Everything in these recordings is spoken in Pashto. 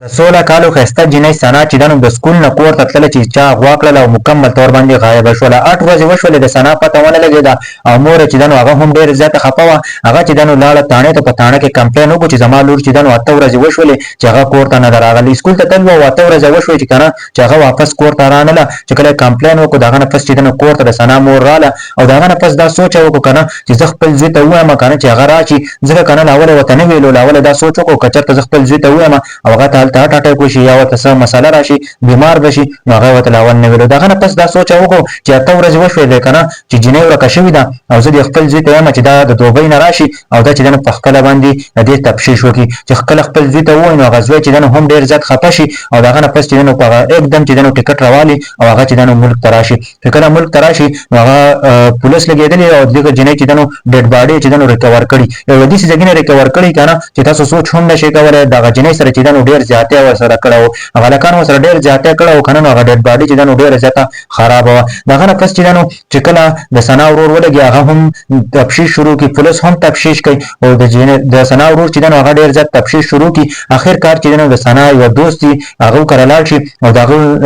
د 16 کالو ښایسته جینۍ ثنا چې دنو د سکول نه کور ته تلله چې چا غوا کړله او مکمل طور باندې غایبه شوله. 8 ورځې وشولې د ثنا پته ونه لګېده او مور یې چې دنو هغه هم ډېره زیاته خفه وه. هغه چې دنو لاړه تاڼې ته، په تاڼه کې کمپلین وکړو چې زما لور چې دنو 8 ورځې وشولې چې هغه کور ته نه ده راغلی. سکول ته تللی و او 8 ورځې وشوې چې که نه چې هغه واپس کور ته رانله. چې کله یې کمپلین وکړو د هغه نه پس چې دنو کور ته د ثنا مور راله او د هغه نه پس دا سوچ یې وکړو که نه چې زه خپل زوی ته ووایم که نه چې هغه راشي. ځکه که نه لاوله یې ورته نه ویلو، لاوله یې دا سوچ وکړو که چېرته زه خپل زوی ته ووایم او هغه ته هلته هټ اټک وشي یا ورته څه مسله راشي، بیمار بشي، نو هغه ورته لاول نه ویلو. د هغه نه پس دا سوچ یې وکړو چې 8 ورځې وشوې که نه چې جینۍ ورکه شوې ده او زه دې خپل زوی ته وایم چې دا د دوبۍ نه راشي او دا چې دنو په خپله باندې د دې تفتیش وکړي. چې کله خپل زوی ته ووایي نو هغه زوی چې دنو هم ډېر زیات خفه شي او د هغه نه پس چې دنو په هغه एकदम چې دنو ټکټ راوالي او هغه چې دنو ملک ته راشي. چې کله ملک ته راشي نو هغه پولیس لګېدلي او دغه جینۍ چې دنو ډېډ باډي چې دنو ریکور کړي، یو داسې ځای نه ریکور کړي که نه چې تاسو سوچ هم نه شئ کولی. دغه جینۍ سره چې دنو ډېر زیاتې ورسره کړی و، هغه هلکان ورسره ډېر زیاتې کړی و که نه، نو هغه ډېډ باډي چې دنو ډېره زیاته خرابه وه. د هغه نه پس چې دنو چې کله د ثنا ورور ولګي هغه هم تفتیش شروع کړي، پولیس هم تفتیش کوي او د ثنا ورور چې دنو هغه ډېر زیات تفتیش شروع کړي. اخر کار چې دنو د ثنا یو دوست دی هغه ورکره لاړ شي او د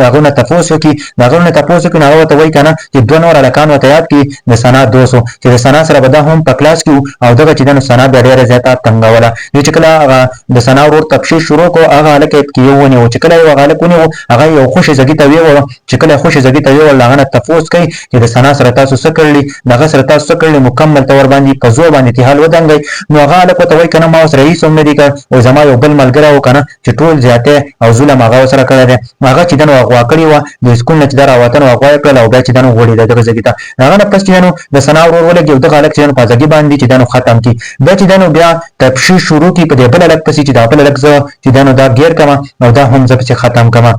هغه نه تپوس وکړي. د هغه نه تپوس وکړي نو هغه ورته وایي که نه چې 2 نور هلکان ورته یاد کړي د ثنا دوست و چې د ثنا سره به دا هم په کلاس کې و او دغه چې دنو ثنا بیا ډېره زیاته تنګوله. چې کله هغه د ثنا ورور تفتیش شروع کړو هغه هلک یې پکې یو ونیو. چې کله یې هغه هلک ونیو هغه یو خوشې ځګي ته ویوړه. چې کله یې خوشې ځګي ته ویوړل هغه نه تپوس کوي چې د ثنا سره تاسو څه کړلي، د هغه سره تاسو څه کړلي، مکمل طور باندې په زور باندې اتحال ودنګئ. نو هغه هلک ورته وایي که نه ما ورسره هېڅ هم نه دي کړی او زما یو بل ملګری و که نه چې ټول زیاتې او ظلم هغه ورسره کړی دی. هغه چې دنو غوا کړې وه د سکول نه چې دا راوتنه غوا یې کړله او بیا چې دنو غوړېده دغه ځګي ته. د هغه نه پس چې دنو د ثنا ورور ولګي او دغه هلک چې دنو په ځګي باندې چې دنو ختم کړي. بیا چې دنو بیا تفتیش شروع کړي په دې بل هلک پسې چې دا بل هلک زه چې دنو دا ګیر کړمه او دا هم زه پسې ختم کړمه.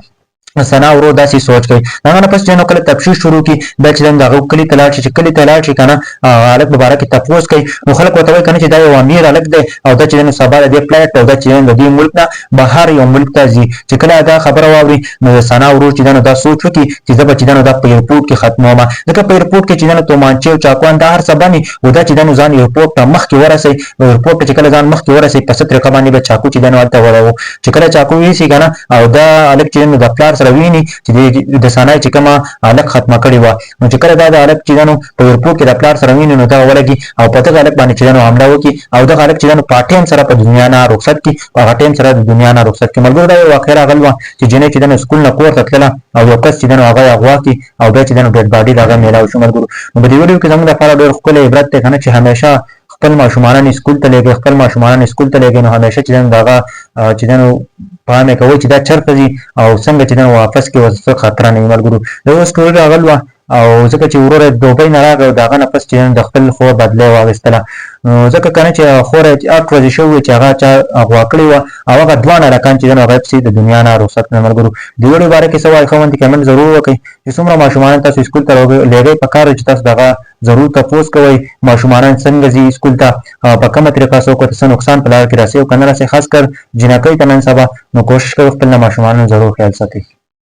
ثنا ورور داسې سوچ کوي. د هغه نه پس چې نو کله تفتیش شروع کړي بیا چې د هغه کلي ته لاړ شي. چې کلي ته لاړ شي که نه هلک په باره کې تپوس کوي نو خلک ورته وایي که نه چې دا یو امیر هلک دی او دا چې د سبا د دې فلایټ او دا چې د دې ملک نه بهر یو ملک ته ځي. چې کله دا خبره واوري نو د ثنا ورور چې دا سوچ وکړي چې زه به چې دا په ایرپورټ کې ختموم. ځکه په ایرپورټ کې چې تومانچې او چاقوان دا هر څه بني او دا چې ځان ایرپورټ ته مخکې ورسوي. ایرپورټ ته چې کله ځان مخکې ورسوي په څه طریقه باندې به چاقو چې هلته وړو. چې کله چاقو ویسي که نه او دا هلک چې د پلار سره ویني چې د ثنا چې کومه هلک ختمه کړې وه نو چې کله دا د هلک چې په ایرپورټ کې د پلار سره ویني نو دغه ولګي او په دغه هلک باندې چې حمله وکړي او دغه هلک چې په ټایم سره په دنیا نه رخصت کړي، په هغه ټایم سره د دنیا نه رخصت کړي. ملګرو دا یو واقعه راغلې وه چې جینۍ چې سکول نه کور ته تلله او یو کس چې هغه یې اغوا کړي او بیا چې ډېډ باډي د هغه میلاو شو. ملګرو نو په دې ویډیو کې زموږ لپاره ډېر ښکلی عبرت دی که نه چې همیشه خپل ماشومان سکول ته لېږئ، خپل ماشومان سکول ته لېږئ نو همیشه چې د هغه چې پام یې کوئ چې دا چېرته ځي او څنګه چې واپس کې ورڅه خطره نه وي. ملګرو دا یو سټوري راغلې وه او ځکه چې ورور یې دوبۍ نه راغی او د هغه نه پس چې د خپل خور بدله یې واخیستله. نو ځکه که نه چې خور یې 8 ورځې شوې وې چې هغه چا غوا کړې وه او هغه 2 هلکان چې هغه یې پسې د دنیا نه رخصت کړل. ملګرو د ویډیو باره کې څه وایي ښه باندې کمنټ ضرور وکړئ چې څومره ماشومان تاسو سکول ته لېږئ پکار دی چې تاسو دغه ضرور تپوس کوئ ماشومان څنګه ځي سکول ته، په کومه طریقه څوک ورته څه نقصان په لاره کې راسي او که نه راسي. خاص کر جینکۍ ته نن سبا نو کوشش کوئ خپل ماشومانو ضرور خیال ساتئ.